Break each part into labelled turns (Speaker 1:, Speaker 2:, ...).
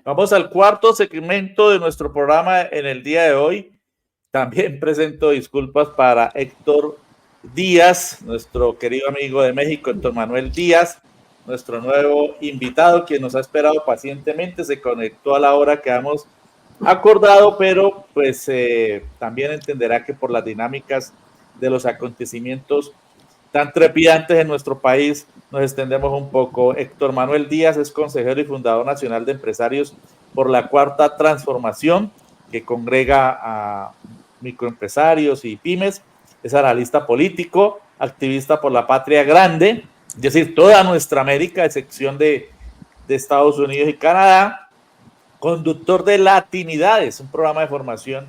Speaker 1: Vamos al cuarto segmento de nuestro programa en el día de hoy. También presento disculpas para Héctor Díaz, nuestro querido amigo de México, Héctor Manuel Díaz, nuestro nuevo invitado, quien nos ha esperado pacientemente, se conectó a la hora que hemos acordado, pero pues también entenderá que por las dinámicas de los acontecimientos tan trepidantes en nuestro país, nos extendemos un poco. Héctor Manuel Díaz es consejero y fundador nacional de empresarios por la Cuarta Transformación, que congrega a microempresarios y pymes. Es analista político, activista por la patria grande, es decir, toda nuestra América, a excepción de Estados Unidos y Canadá. Conductor de Latinidades, un programa de formación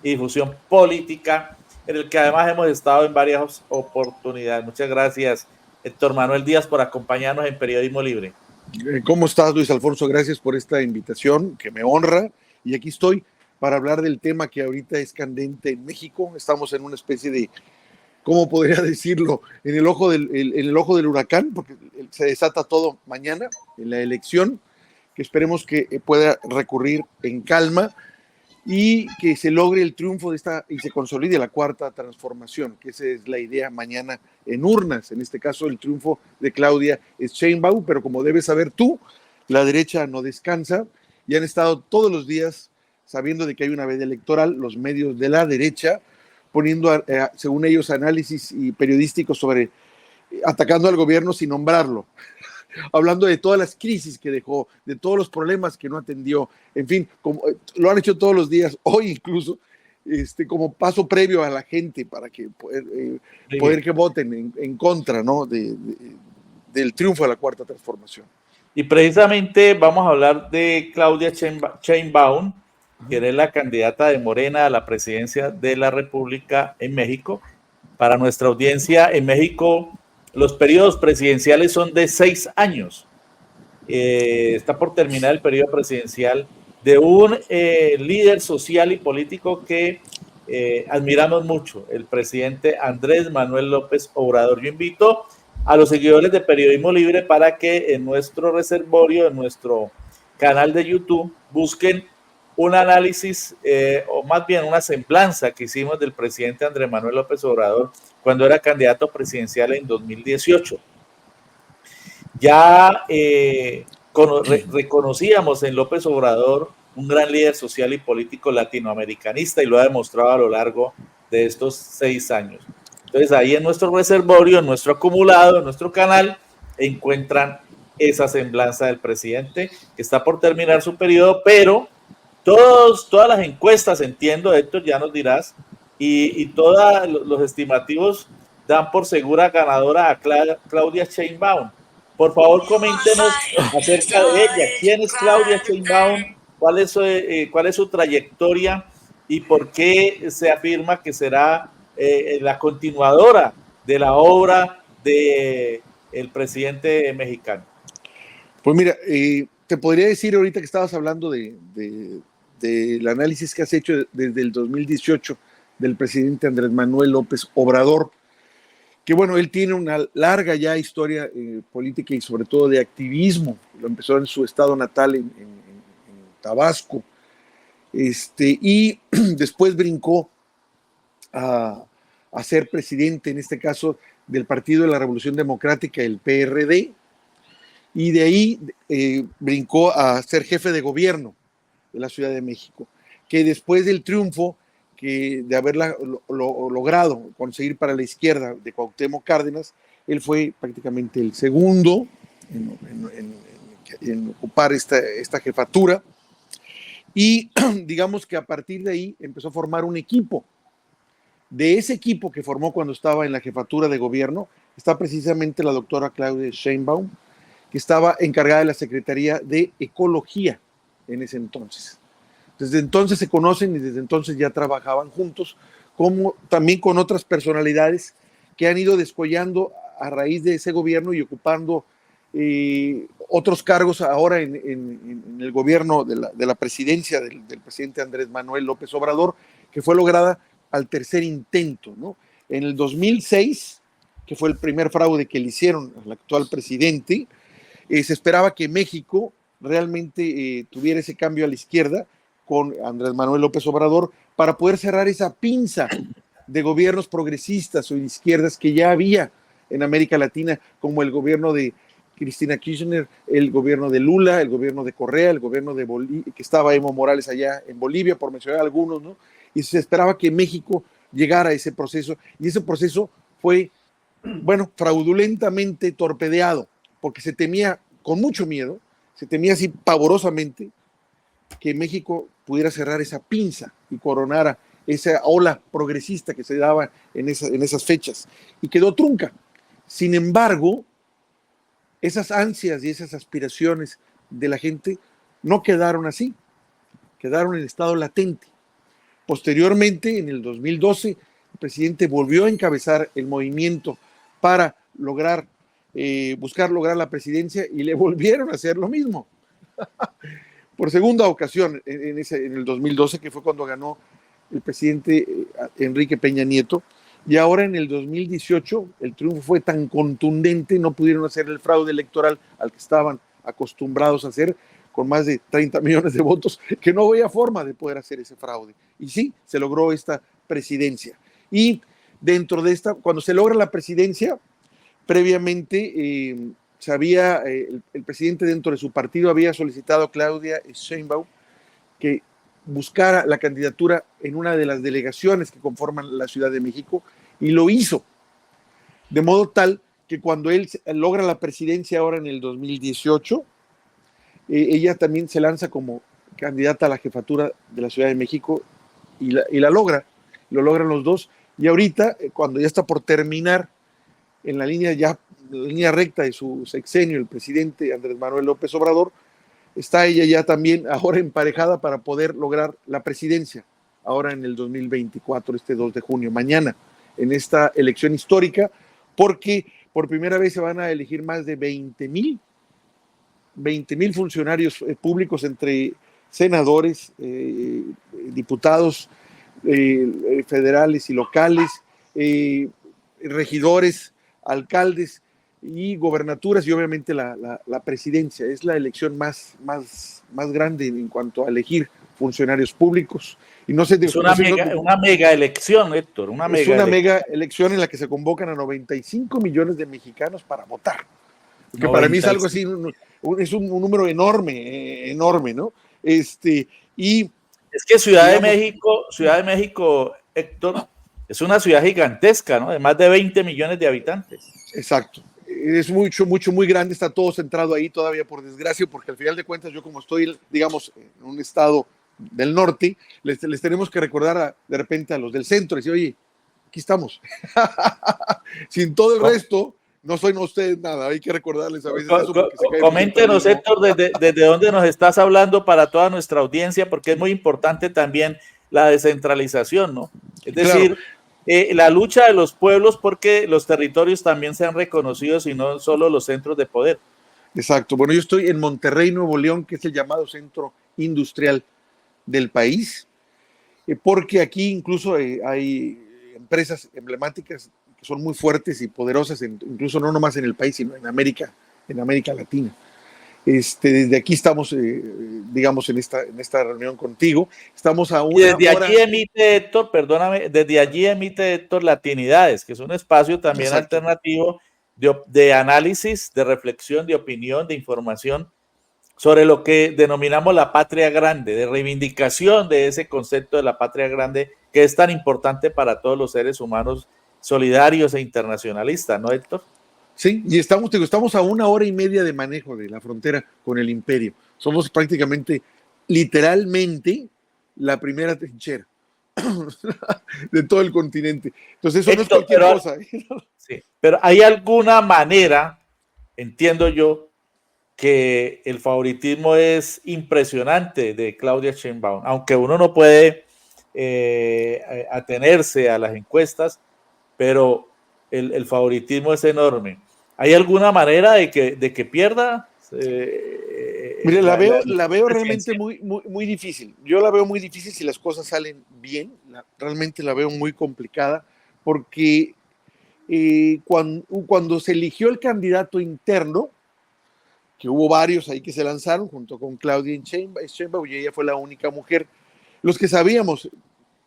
Speaker 1: y difusión política en el que además hemos estado en varias oportunidades. Muchas gracias, Héctor Manuel Díaz, por acompañarnos en Periodismo Libre.
Speaker 2: ¿Cómo estás, Luis Alfonso? Gracias por esta invitación que me honra. Y aquí estoy para hablar del tema que ahorita es candente en México. Estamos en una especie de, ¿cómo podría decirlo? En el ojo del huracán, porque se desata todo mañana en la elección, que esperemos que pueda recurrir en calma y que se logre el triunfo de esta y se consolide la Cuarta Transformación, que esa es la idea mañana en urnas, en este caso el triunfo de Claudia Sheinbaum, pero como debes saber tú, la derecha no descansa y han estado todos los días, sabiendo de que hay una veda electoral, los medios de la derecha poniendo, según ellos, análisis y periodísticos sobre atacando al gobierno sin nombrarlo, hablando de todas las crisis que dejó, de todos los problemas que no atendió, en fin, como lo han hecho todos los días, hoy incluso, como paso previo a la gente para que poder que voten en contra, ¿no? del triunfo de la Cuarta Transformación.
Speaker 1: Y precisamente vamos a hablar de Claudia Sheinbaum, quien es la candidata de Morena a la presidencia de la República en México. Para nuestra audiencia, en México los periodos presidenciales son de 6 años. Está por terminar el periodo presidencial de un líder social y político que admiramos mucho, el presidente Andrés Manuel López Obrador. Yo invito a los seguidores de Periodismo Libre para que en nuestro reservorio, en nuestro canal de YouTube, busquen un análisis o más bien una semblanza que hicimos del presidente Andrés Manuel López Obrador cuando era candidato presidencial en 2018. Ya reconocíamos en López Obrador un gran líder social y político latinoamericanista y lo ha demostrado a lo largo de estos 6 años. Entonces ahí en nuestro reservorio, en nuestro acumulado, en nuestro canal, encuentran esa semblanza del presidente que está por terminar su periodo, pero todas las encuestas, entiendo, Héctor, ya nos dirás, y todos los estimativos dan por segura ganadora a Claudia Sheinbaum. Por favor, coméntenos acerca de ella. ¿Quién es Claudia Sheinbaum? ¿Cuál es su trayectoria? ¿Y por qué se afirma que será la continuadora de la obra del presidente mexicano?
Speaker 2: Pues mira, te podría decir ahorita que estabas hablando del análisis que has hecho desde el 2018 del presidente Andrés Manuel López Obrador, que bueno, él tiene una larga ya historia política y sobre todo de activismo. Lo empezó en su estado natal, en Tabasco, y después brincó a ser presidente, en este caso, del Partido de la Revolución Democrática, el PRD, y de ahí brincó a ser jefe de gobierno de la Ciudad de México, que después del triunfo de haberla logrado conseguir para la izquierda de Cuauhtémoc Cárdenas, él fue prácticamente el segundo en ocupar esta jefatura, y digamos que a partir de ahí empezó a formar un equipo. De ese equipo que formó cuando estaba en la jefatura de gobierno está precisamente la doctora Claudia Sheinbaum, que estaba encargada de la Secretaría de Ecología en ese entonces. Desde entonces se conocen y desde entonces ya trabajaban juntos, como también con otras personalidades que han ido descollando a raíz de ese gobierno y ocupando otros cargos ahora en el gobierno de la presidencia del presidente Andrés Manuel López Obrador, que fue lograda al tercer intento, ¿no? En el 2006, que fue el primer fraude que le hicieron al actual presidente, se esperaba que México realmente tuviera ese cambio a la izquierda con Andrés Manuel López Obrador para poder cerrar esa pinza de gobiernos progresistas o de izquierdas que ya había en América Latina, como el gobierno de Cristina Kirchner, el gobierno de Lula, el gobierno de Correa, el gobierno de Bolivia, que estaba Evo Morales allá en Bolivia, por mencionar algunos, ¿no? Y se esperaba que México llegara a ese proceso, y ese proceso fue, bueno, fraudulentamente torpedeado, porque se temía con mucho miedo, se temía así pavorosamente que México pudiera cerrar esa pinza y coronara esa ola progresista que se daba en esas fechas, y quedó trunca. Sin embargo, esas ansias y esas aspiraciones de la gente no quedaron así, quedaron en estado latente. Posteriormente, en el 2012, el presidente volvió a encabezar el movimiento para buscar lograr la presidencia, y le volvieron a hacer lo mismo. Por segunda ocasión en el 2012, que fue cuando ganó el presidente Enrique Peña Nieto, y ahora en el 2018 el triunfo fue tan contundente, no pudieron hacer el fraude electoral al que estaban acostumbrados a hacer, con más de 30 millones de votos, que no había forma de poder hacer ese fraude. Y sí, se logró esta presidencia. Y dentro de esta, cuando se logra la presidencia, previamente el presidente dentro de su partido había solicitado a Claudia Sheinbaum que buscara la candidatura en una de las delegaciones que conforman la Ciudad de México, y lo hizo. De modo tal que cuando él logra la presidencia ahora en el 2018, ella también se lanza como candidata a la jefatura de la Ciudad de México, y la logra, lo logran los dos. Y ahorita, cuando ya está por terminar en la línea recta de su sexenio, el presidente Andrés Manuel López Obrador, está ella ya también ahora emparejada para poder lograr la presidencia, ahora en el 2024, este 2 de junio, mañana, en esta elección histórica, porque por primera vez se van a elegir más de 20,000 funcionarios públicos, entre senadores, diputados federales y locales, regidores, alcaldes y gobernaturas, y obviamente la presidencia. Es la elección más grande en cuanto a elegir funcionarios públicos. Y no sé,
Speaker 1: es una mega elección, Héctor.
Speaker 2: Es una mega elección en la que se convocan a 95 millones de mexicanos para votar. Que para mí es algo así, es un número enorme, ¿no? Y
Speaker 1: es que Ciudad de México, Héctor, es una ciudad gigantesca, ¿no? De más de 20 millones de habitantes.
Speaker 2: Exacto. Es muy grande, está todo centrado ahí todavía, por desgracia, porque al final de cuentas yo, como estoy, digamos, en un estado del norte, les tenemos que recordar de repente a los del centro, y decir, oye, aquí estamos. Sin todo el resto, no soy ustedes nada, hay que recordarles a veces eso.
Speaker 1: Coméntenos, Héctor, desde dónde nos estás hablando para toda nuestra audiencia, porque es muy importante también la descentralización, ¿no? Es decir, claro, la lucha de los pueblos, porque los territorios también sean reconocidos y no solo los centros de poder.
Speaker 2: Exacto. Bueno, yo estoy en Monterrey, Nuevo León, que es el llamado centro industrial del país, porque aquí incluso hay empresas emblemáticas que son muy fuertes y poderosas, incluso no nomás en el país, sino en América Latina. Desde aquí estamos, digamos, en esta reunión contigo. Estamos a una
Speaker 1: desde hora. Allí emite Héctor, perdóname, desde allí emite Héctor Latinidades, que es un espacio también alternativo de análisis, de reflexión, de opinión, de información sobre lo que denominamos la patria grande, de reivindicación de ese concepto de la patria grande que es tan importante para todos los seres humanos solidarios e internacionalistas, ¿no, Héctor?
Speaker 2: Sí, y estamos a 1 hora y media de manejo de la frontera con el imperio. Somos prácticamente, literalmente, la primera trinchera de todo el continente. Entonces eso, Héctor, no es cualquier cosa.
Speaker 1: Sí, pero ¿hay alguna manera, entiendo yo, que el favoritismo es impresionante de Claudia Sheinbaum, aunque uno no puede atenerse a las encuestas, pero el favoritismo es enorme? ¿Hay alguna manera de que pierda?
Speaker 2: Mire, la veo realmente muy difícil. Yo la veo muy difícil si las cosas salen bien. Realmente la veo muy complicada, porque cuando se eligió el candidato interno, que hubo varios ahí que se lanzaron junto con Claudia Sheinbaum, y ella fue la única mujer. Los que sabíamos,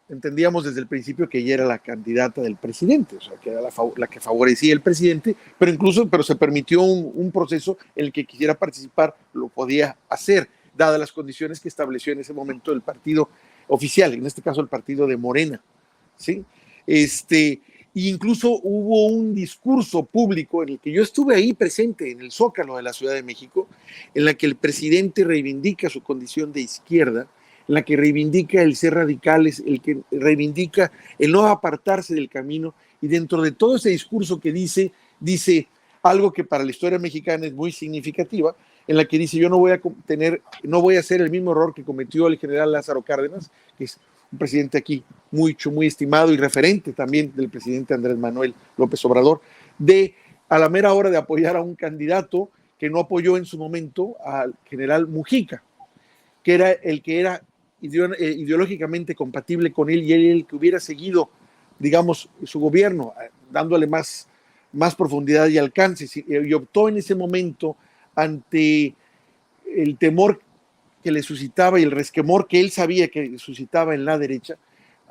Speaker 2: entendíamos desde el principio que ella era la candidata del presidente, o sea, que era la que favorecía el presidente, pero se permitió un proceso en el que quisiera participar, lo podía hacer, dadas las condiciones que estableció en ese momento el partido oficial, en este caso el partido de Morena, ¿sí? Incluso hubo un discurso público en el que yo estuve ahí presente en el Zócalo de la Ciudad de México, en la que el presidente reivindica su condición de izquierda, en la que reivindica el ser radicales, el que reivindica el no apartarse del camino, y dentro de todo ese discurso que dice algo que para la historia mexicana es muy significativa, en la que dice: yo no voy a hacer el mismo error que cometió el general Lázaro Cárdenas, que es un presidente aquí muy estimado y referente también del presidente Andrés Manuel López Obrador, de a la mera hora de apoyar a un candidato que no apoyó en su momento al general Mujica, que era el que era ideológicamente compatible con él, y él el que hubiera seguido, digamos, su gobierno, dándole más profundidad y alcance, y optó en ese momento, ante el temor que le suscitaba y el resquemor que él sabía que suscitaba en la derecha,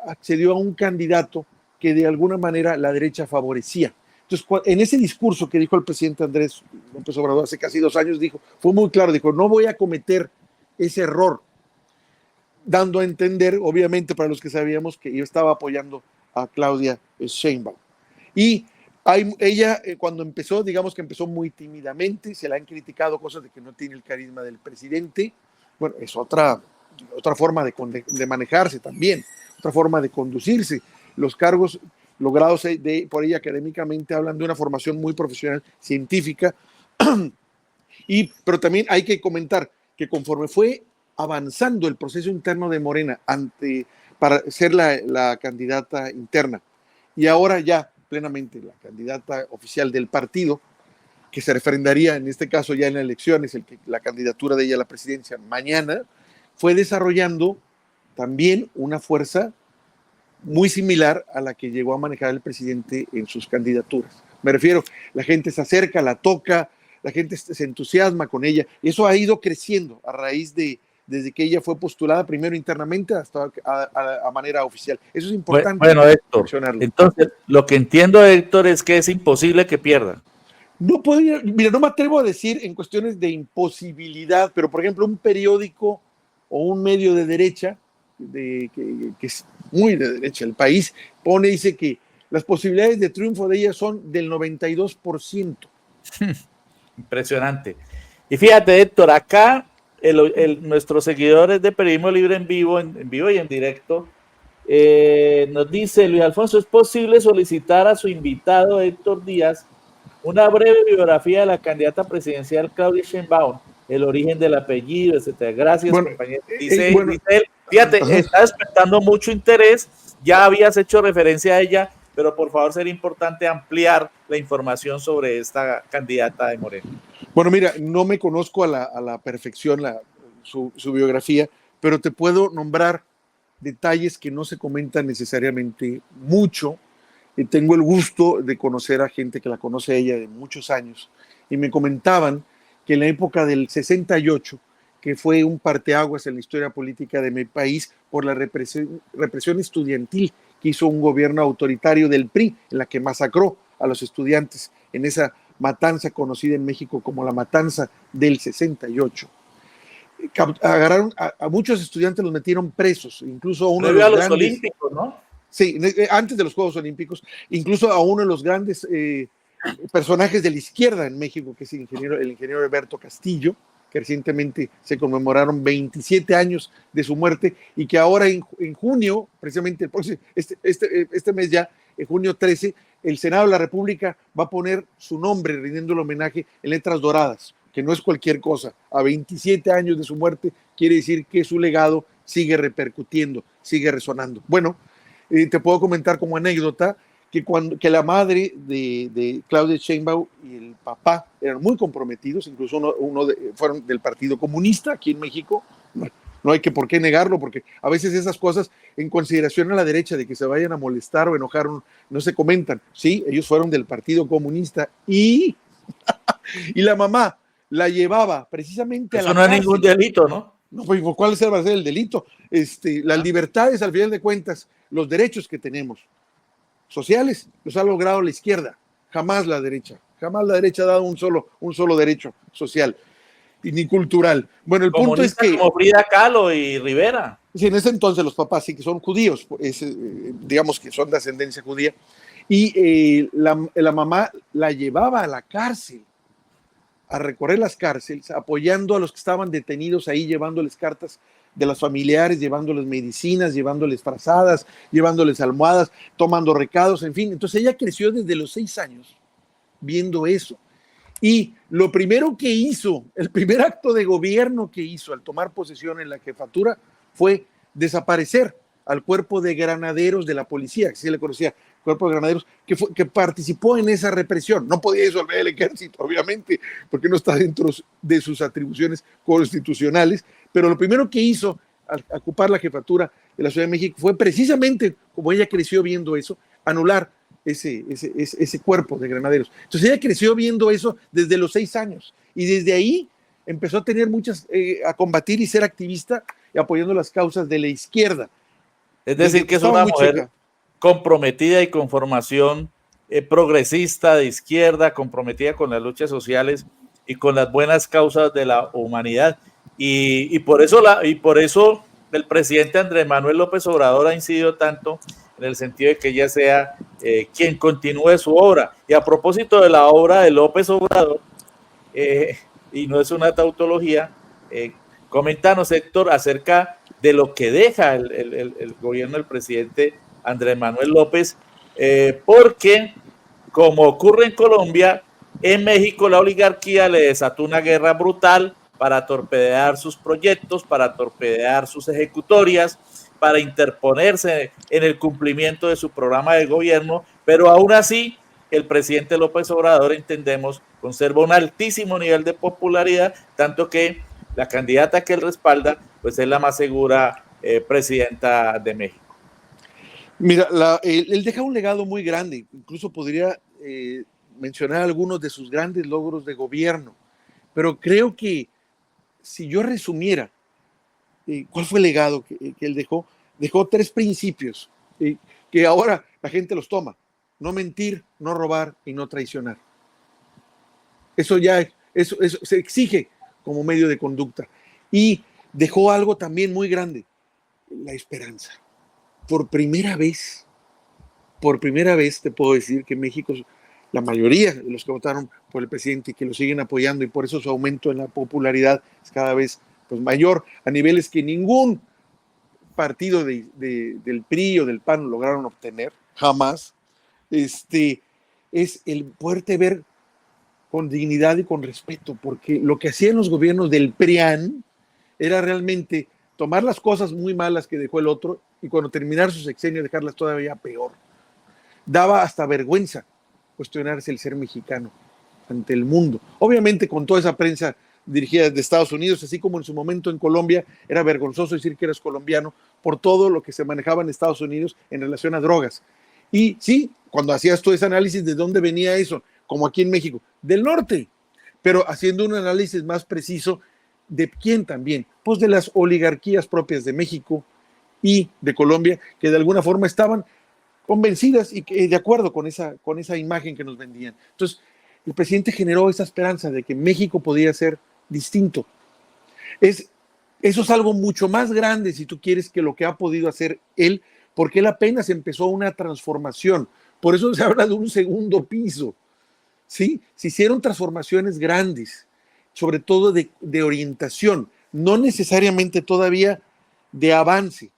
Speaker 2: accedió a un candidato que de alguna manera la derecha favorecía. Entonces, en ese discurso que dijo el presidente Andrés López Obrador hace casi 2 años, fue muy claro, dijo: no voy a cometer ese error, dando a entender, obviamente, para los que sabíamos, que yo estaba apoyando a Claudia Sheinbaum. Y ella, cuando empezó, digamos que empezó muy tímidamente, se la han criticado cosas de que no tiene el carisma del presidente. Bueno, es otra forma de manejarse también, otra forma de conducirse. Los cargos logrados por ella académicamente hablan de una formación muy profesional, científica, pero también hay que comentar que conforme fue avanzando el proceso interno de Morena para ser la candidata interna, y ahora ya plenamente la candidata oficial del partido, que se refrendaría en este caso ya en las elecciones, la candidatura de ella a la presidencia mañana, fue desarrollando también una fuerza muy similar a la que llegó a manejar el presidente en sus candidaturas. Me refiero, la gente se acerca, la toca, la gente se entusiasma con ella, y eso ha ido creciendo a raíz desde que ella fue postulada primero internamente hasta a manera oficial. Eso es importante.
Speaker 1: Bueno, Héctor, entonces lo que entiendo, Héctor, es que es imposible que pierda.
Speaker 2: No podría, mira, no me atrevo a decir en cuestiones de imposibilidad, pero por ejemplo un periódico o un medio de derecha, que es muy de derecha el país, dice que las posibilidades de triunfo de ella son del 92%.
Speaker 1: Impresionante. Y fíjate, Héctor, acá nuestros seguidores de Periodismo Libre en vivo y en directo, nos dice Luis Alfonso: ¿es posible solicitar a su invitado Héctor Díaz una breve biografía de la candidata presidencial Claudia Sheinbaum, el origen del apellido, etcétera? Gracias, compañero. Dice él, fíjate, está despertando mucho interés, ya habías hecho referencia a ella, pero por favor sería importante ampliar la información sobre esta candidata de Morena.
Speaker 2: Bueno, mira, no me conozco a la perfección su biografía, pero te puedo nombrar detalles que no se comentan necesariamente mucho. Tengo el gusto de conocer a gente que la conoce a ella de muchos años, y me comentaban que en la época del 68, que fue un parteaguas en la historia política de mi país por la represión estudiantil que hizo un gobierno autoritario del PRI, en la que masacró a los estudiantes en esa matanza conocida en México como la matanza del 68. Agarraron a muchos estudiantes, los metieron presos, incluso a uno de los grandes
Speaker 1: olímpicos, ¿no?
Speaker 2: Sí, antes de los Juegos Olímpicos, incluso a uno de los grandes personajes de la izquierda en México, que es el ingeniero Alberto Castillo, que recientemente se conmemoraron 27 años de su muerte, y que ahora en junio, precisamente este mes ya, en junio 13, el Senado de la República va a poner su nombre, rindiéndole homenaje en letras doradas, que no es cualquier cosa. A 27 años de su muerte quiere decir que su legado sigue repercutiendo, sigue resonando. Bueno, te puedo comentar como anécdota que la madre de Claudia Sheinbaum y el papá eran muy comprometidos, incluso fueron del Partido Comunista aquí en México. No hay por qué negarlo, porque a veces esas cosas, en consideración a la derecha, de que se vayan a molestar o enojar, no se comentan. Sí, ellos fueron del Partido Comunista, y la mamá la llevaba precisamente a
Speaker 1: Eso
Speaker 2: la
Speaker 1: no es
Speaker 2: cárcel.
Speaker 1: ningún delito, ¿no?
Speaker 2: No, pues, ¿cuál va a ser el delito? Las libertades, al final de cuentas, los derechos que tenemos sociales, los ha logrado la izquierda, jamás la derecha ha dado un solo derecho social y ni cultural. Bueno, el punto es
Speaker 1: Comunistas
Speaker 2: que
Speaker 1: como Frida Kahlo y Rivera.
Speaker 2: sí, en ese entonces los papás sí que son judíos, digamos que son de ascendencia judía, y la mamá la llevaba a la cárcel, a recorrer las cárceles, apoyando a los que estaban detenidos ahí, llevándoles cartas de los familiares, llevándoles medicinas, llevándoles frazadas, llevándoles almohadas, tomando recados, en fin. Entonces ella creció desde los 6 años viendo eso. Y lo primero que hizo, el primer acto de gobierno que hizo al tomar posesión en la jefatura fue desaparecer al cuerpo de granaderos de la policía, que se le conocía cuerpo de granaderos, que participó en esa represión. No podía disolver el ejército, obviamente, porque no está dentro de sus atribuciones constitucionales, pero lo primero que hizo al ocupar la jefatura de la Ciudad de México fue precisamente, como ella creció viendo eso, anular ese cuerpo de granaderos. Entonces ella creció viendo eso desde los 6 años y desde ahí empezó a tener a combatir y ser activista y apoyando las causas de la izquierda.
Speaker 1: Es decir, que es una mujer comprometida y con formación progresista de izquierda, comprometida con las luchas sociales y con las buenas causas de la humanidad. Y por eso el presidente Andrés Manuel López Obrador ha incidido tanto en el sentido de que ella sea quien continúe su obra. Y a propósito de la obra de López Obrador, y no es una tautología, coméntanos, Héctor, acerca de lo que deja el gobierno del presidente Andrés Manuel López, porque, como ocurre en Colombia, en México la oligarquía le desató una guerra brutal para torpedear sus proyectos, para torpedear sus ejecutorias, para interponerse en el cumplimiento de su programa de gobierno, pero aún así el presidente López Obrador, entendemos, conserva un altísimo nivel de popularidad, tanto que la candidata que él respalda, pues es la más segura presidenta de México.
Speaker 2: Mira, él deja un legado muy grande, incluso podría mencionar algunos de sus grandes logros de gobierno, pero creo que si yo resumiera cuál fue el legado que él dejó 3 principios que ahora la gente los toma: no mentir, no robar y no traicionar. Eso se exige como medio de conducta. Y dejó algo también muy grande: la esperanza. Por primera vez te puedo decir que México, la mayoría de los que votaron por el presidente y que lo siguen apoyando, y por eso su aumento en la popularidad es cada vez pues, mayor, a niveles que ningún partido del PRI o del PAN lograron obtener, jamás, es el poderte ver con dignidad y con respeto, porque lo que hacían los gobiernos del PRIAN era realmente tomar las cosas muy malas que dejó el otro y cuando terminar su sexenio dejarlas todavía peor. Daba hasta vergüenza cuestionarse el ser mexicano ante el mundo. Obviamente con toda esa prensa dirigida desde Estados Unidos, así como en su momento en Colombia era vergonzoso decir que eras colombiano por todo lo que se manejaba en Estados Unidos en relación a drogas. Y sí, cuando hacías todo ese análisis de dónde venía eso, como aquí en México, del norte, pero haciendo un análisis más preciso de quién también, pues de las oligarquías propias de México y de Colombia, que de alguna forma estaban convencidas y de acuerdo con esa imagen que nos vendían. Entonces, el presidente generó esa esperanza de que México podía ser distinto. Eso es algo mucho más grande, si tú quieres, que lo que ha podido hacer él, porque él apenas empezó una transformación. Por eso se habla de un segundo piso. ¿Sí? Se hicieron transformaciones grandes, sobre todo de orientación, no necesariamente todavía de avance,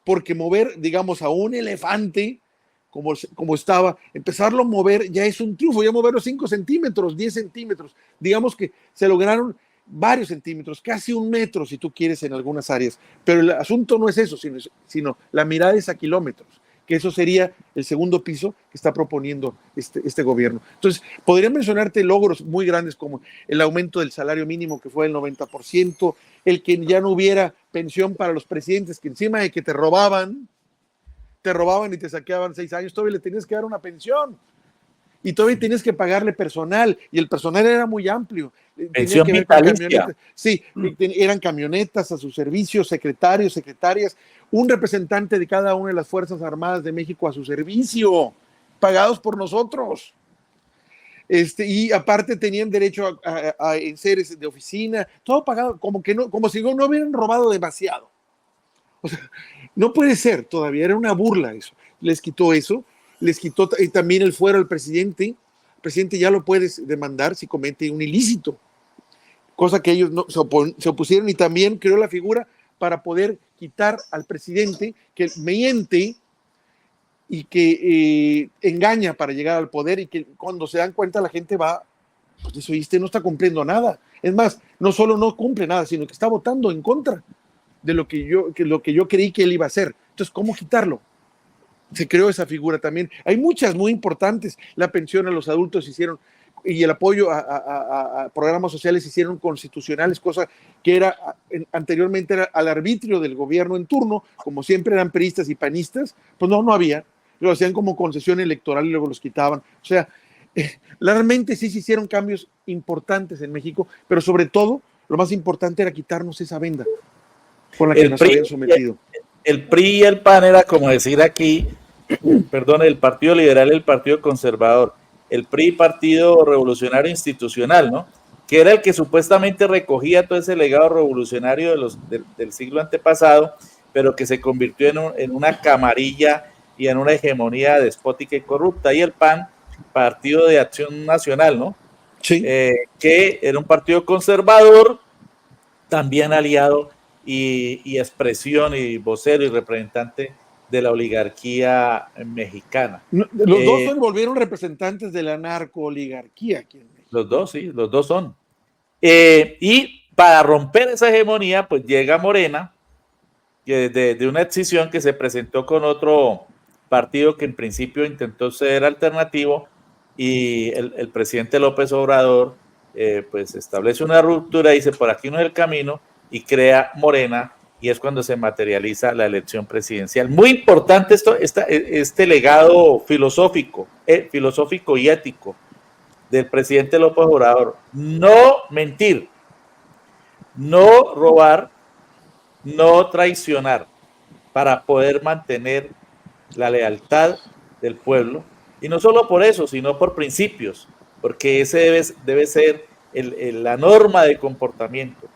Speaker 2: porque mover, digamos, a un elefante como estaba, empezarlo a mover ya es un triunfo, ya moverlo 5 centímetros, 10 centímetros, digamos que se lograron varios centímetros, casi 1 metro si tú quieres en algunas áreas, pero el asunto no es eso, sino la mirada es a kilómetros, que eso sería el segundo piso que está proponiendo este gobierno. Entonces, podría mencionarte logros muy grandes como el aumento del salario mínimo que fue el 90%, el que ya no hubiera pensión para los presidentes, que encima de que te robaban y te saqueaban 6 años, todavía le tenías que dar una pensión. y todavía tenías que pagarle personal, y el personal era muy amplio.
Speaker 1: Pensión vitalicia.
Speaker 2: Sí, eran camionetas a su servicio, secretarios, secretarias, un representante de cada una de las Fuerzas Armadas de México a su servicio, pagados por nosotros. Y aparte tenían derecho a enseres de oficina, todo pagado, como si no hubieran robado demasiado. O sea, no puede ser todavía, era una burla eso. Les quitó eso, les quitó también el fuero al presidente. El presidente ya lo puedes demandar si comete un ilícito, cosa que ellos no se opusieron, y también creó la figura para poder quitar al presidente que miente y que engaña para llegar al poder, y que cuando se dan cuenta la gente va, pues eso, no está cumpliendo nada. Es más, no solo no cumple nada, sino que está votando en contra de lo que yo creí que él iba a hacer. Entonces, ¿cómo quitarlo? Se creó esa figura también. Hay muchas muy importantes. La pensión a los adultos hicieron, y el apoyo a programas sociales hicieron constitucionales, cosa que anteriormente era al arbitrio del gobierno en turno. Como siempre eran priistas y panistas, pues no había. Lo hacían como concesión electoral y luego los quitaban. O sea, realmente sí se hicieron cambios importantes en México, pero sobre todo lo más importante era quitarnos esa venda con la que nos habían sometido.
Speaker 1: El PRI y el PAN era como decir aquí, perdón, el Partido Liberal y el Partido Conservador. El PRI, Partido Revolucionario Institucional, ¿no? Que era el que supuestamente recogía todo ese legado revolucionario del siglo antepasado, pero que se convirtió en una camarilla y en una hegemonía despótica y corrupta. Y el PAN, Partido de Acción Nacional, ¿no?
Speaker 2: Sí.
Speaker 1: Que era un partido conservador, también aliado y expresión y vocero y representante de la oligarquía mexicana.
Speaker 2: Los dos se volvieron representantes de la narco-oligarquía aquí en México.
Speaker 1: Los dos, sí, los dos son. Y para romper esa hegemonía, pues llega Morena, que de una escisión que se presentó con otro partido que en principio intentó ser alternativo, y el presidente López Obrador pues establece una ruptura, dice por aquí no es el camino, y crea Morena, y es cuando se materializa la elección presidencial. Muy importante este legado filosófico y ético del presidente López Obrador: no mentir, no robar, no traicionar, para poder mantener la lealtad del pueblo. Y no solo por eso, sino por principios, porque ese debe ser la norma de comportamiento,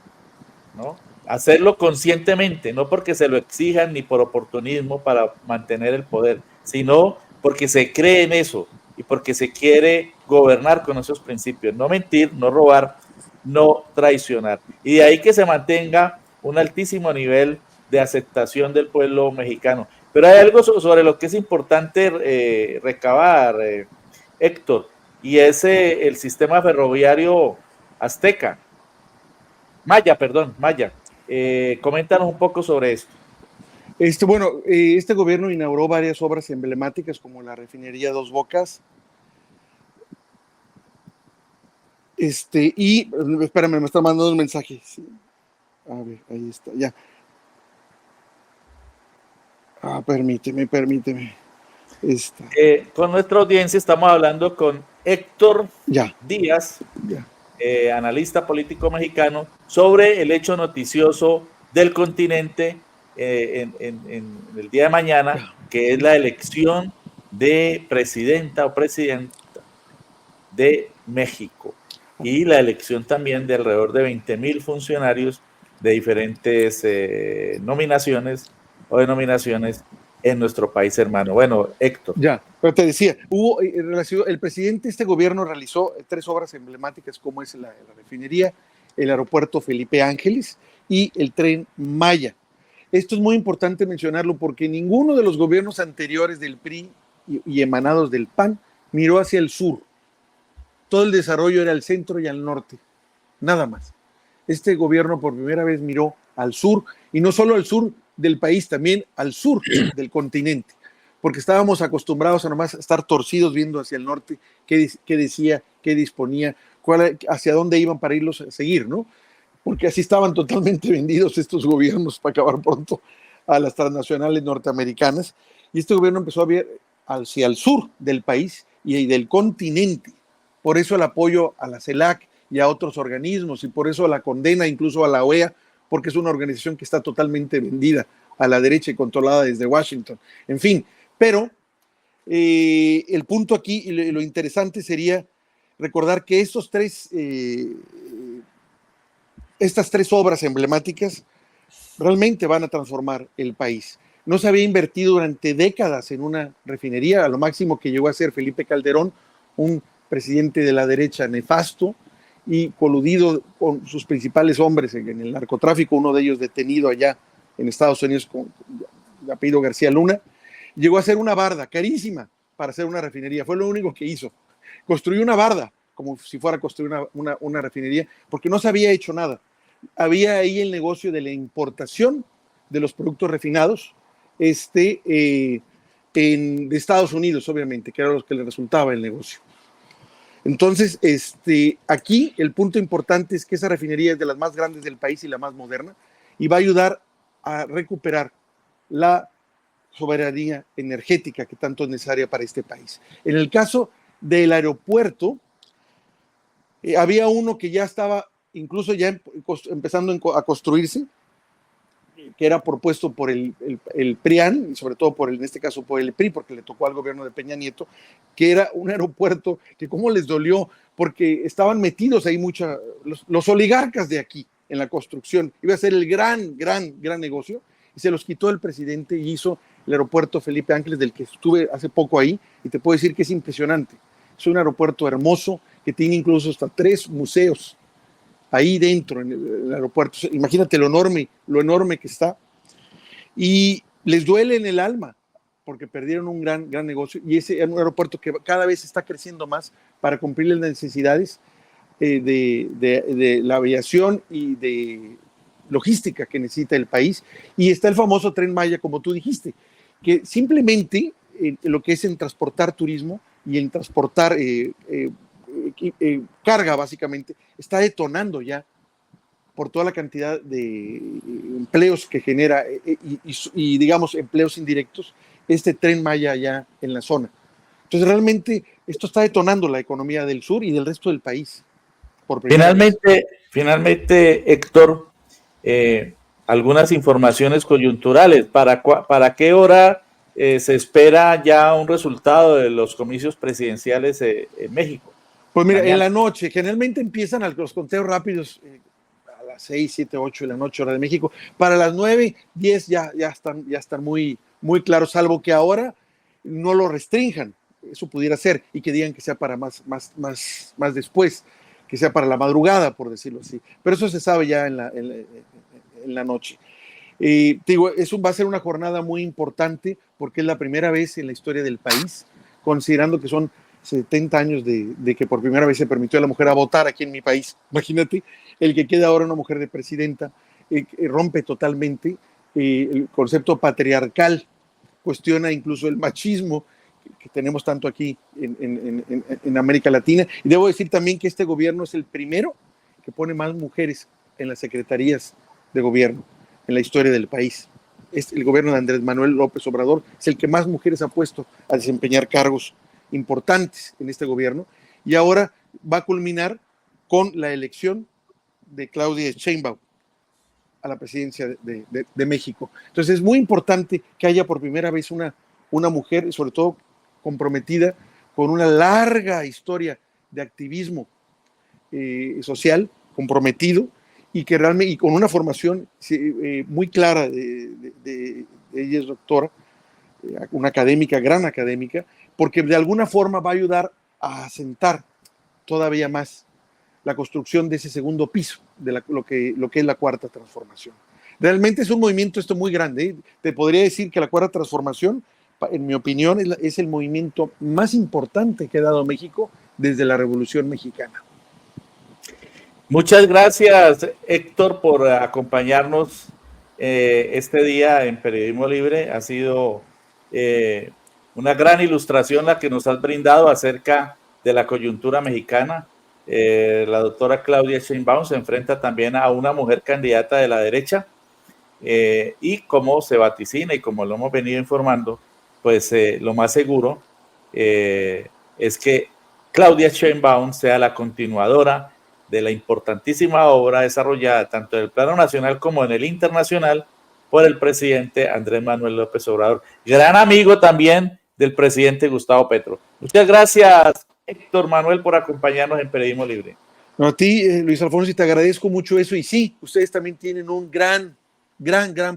Speaker 1: ¿no? Hacerlo conscientemente, no porque se lo exijan ni por oportunismo para mantener el poder, sino porque se cree en eso y porque se quiere gobernar con esos principios: no mentir, no robar, no traicionar. Y de ahí que se mantenga un altísimo nivel de aceptación del pueblo mexicano. Pero hay algo sobre lo que es importante recabar, Héctor, y es el sistema ferroviario azteca. Maya. Coméntanos un poco sobre esto.
Speaker 2: Este gobierno inauguró varias obras emblemáticas como la refinería Dos Bocas. Y espérame, me está mandando un mensaje. Sí. A ver, ahí está, ya. Permíteme.
Speaker 1: Con nuestra audiencia estamos hablando con Héctor Díaz, analista político mexicano, sobre el hecho noticioso del continente en el día de mañana, que es la elección de presidenta o presidenta de México, y la elección también de alrededor de 20,000 funcionarios de diferentes nominaciones o denominaciones en nuestro país hermano. Bueno, Héctor.
Speaker 2: Pero te decía, el presidente, este gobierno realizó 3 obras emblemáticas, como es la refinería, el aeropuerto Felipe Ángeles y el tren Maya. Esto es muy importante mencionarlo porque ninguno de los gobiernos anteriores del PRI y emanados del PAN miró hacia el sur. Todo el desarrollo era al centro y al norte, nada más. Este gobierno por primera vez miró al sur, y no solo al sur del país, también al sur del continente, porque estábamos acostumbrados a nomás estar torcidos viendo hacia el norte qué decía, qué disponía, hacia dónde iban para irlos a seguir, ¿no? Porque así estaban totalmente vendidos estos gobiernos para acabar pronto a las transnacionales norteamericanas, y este gobierno empezó a ver hacia el sur del país y del continente. Por eso el apoyo a la CELAC y a otros organismos, y por eso la condena incluso a la OEA, porque es una organización que está totalmente vendida a la derecha y controlada desde Washington. En fin, pero el punto aquí y lo interesante sería recordar que estas tres obras emblemáticas realmente van a transformar el país. No se había invertido durante décadas en una refinería, a lo máximo que llegó a ser Felipe Calderón, un presidente de la derecha nefasto y coludido con sus principales hombres en el narcotráfico, uno de ellos detenido allá en Estados Unidos con el apellido García Luna. Llegó a hacer una barda carísima para hacer una refinería, fue lo único que hizo. Construyó una barda como si fuera a construir una refinería, porque no se había hecho nada. Había ahí el negocio de la importación de los productos refinados de Estados Unidos, obviamente, que era lo que le resultaba el negocio. Entonces, aquí el punto importante es que esa refinería es de las más grandes del país y la más moderna, y va a ayudar a recuperar la soberanía energética que tanto es necesaria para este país. En el caso del aeropuerto, había uno que ya estaba incluso ya empezando a construirse, que era propuesto por el PRIAN, y sobre todo en este caso por el PRI, porque le tocó al gobierno de Peña Nieto, que era un aeropuerto que cómo les dolió, porque estaban metidos ahí los oligarcas de aquí en la construcción. Iba a ser el gran negocio, y se los quitó el presidente y hizo el aeropuerto Felipe Ángeles, del que estuve hace poco ahí, y te puedo decir que es impresionante. Es un aeropuerto hermoso, que tiene incluso hasta 3 museos ahí dentro en el aeropuerto. Imagínate lo enorme que está. Y les duele en el alma porque perdieron un gran negocio, y ese es un aeropuerto que cada vez está creciendo más para cumplir las necesidades de la aviación y de logística que necesita el país. Y está el famoso Tren Maya, como tú dijiste, que simplemente lo que es en transportar turismo y en transportar carga, básicamente, está detonando ya por toda la cantidad de empleos que genera y digamos empleos indirectos este Tren Maya allá en la zona. Entonces realmente esto está detonando la economía del sur y del resto del país.
Speaker 1: Finalmente, Héctor, algunas informaciones coyunturales. ¿Para qué hora se espera ya un resultado de los comicios presidenciales en México?
Speaker 2: Pues mira, mañana en la noche, generalmente empiezan los conteos rápidos a las 6, 7, 8 de la noche, hora de México. Para las 9, 10 ya están muy claros, salvo que ahora no lo restrinjan. Eso pudiera ser, y que digan que sea para más después, que sea para la madrugada, por decirlo así. Pero eso se sabe ya en la noche. Te digo, eso va a ser una jornada muy importante porque es la primera vez en la historia del país, considerando que son 70 años de que por primera vez se permitió a la mujer a votar aquí en mi país. Imagínate, el que queda ahora una mujer de presidenta rompe totalmente el concepto patriarcal, cuestiona incluso el machismo que tenemos tanto aquí en América Latina. Y debo decir también que este gobierno es el primero que pone más mujeres en las secretarías de gobierno en la historia del país. El gobierno de Andrés Manuel López Obrador es el que más mujeres ha puesto a desempeñar cargos importantes en este gobierno, y ahora va a culminar con la elección de Claudia Sheinbaum a la presidencia de México. Entonces es muy importante que haya por primera vez una mujer, sobre todo comprometida con una larga historia de activismo social, comprometido, y que realmente, y con una formación muy clara ella es doctora, una académica, gran académica, porque de alguna forma va a ayudar a asentar todavía más la construcción de ese segundo piso de lo que es la cuarta transformación. Realmente es un movimiento esto muy grande, ¿eh? Te podría decir que la cuarta transformación, en mi opinión, es el movimiento más importante que ha dado México desde la Revolución Mexicana.
Speaker 1: Muchas gracias, Héctor, por acompañarnos este día en Periodismo Libre. Ha sido una gran ilustración la que nos has brindado acerca de la coyuntura mexicana. La doctora Claudia Sheinbaum se enfrenta también a una mujer candidata de la derecha, y como se vaticina y como lo hemos venido informando, pues lo más seguro es que Claudia Sheinbaum sea la continuadora de la importantísima obra desarrollada tanto en el plano nacional como en el internacional por el presidente Andrés Manuel López Obrador, gran amigo también del presidente Gustavo Petro. Muchas gracias, Héctor Manuel, por acompañarnos en Periodismo Libre.
Speaker 2: No, a ti, Luis Alfonso, y te agradezco mucho eso. Y sí, ustedes también tienen un gran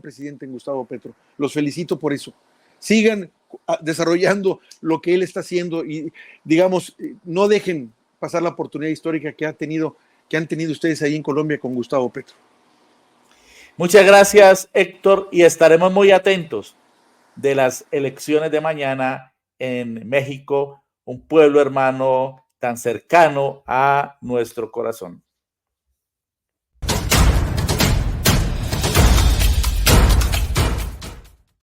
Speaker 2: presidente en Gustavo Petro. Los felicito por eso. Sigan desarrollando lo que él está haciendo y, digamos, no dejen pasar la oportunidad histórica que han tenido ustedes ahí en Colombia con Gustavo Petro.
Speaker 1: Muchas gracias, Héctor, y estaremos muy atentos de las elecciones de mañana en México, un pueblo hermano tan cercano a nuestro corazón.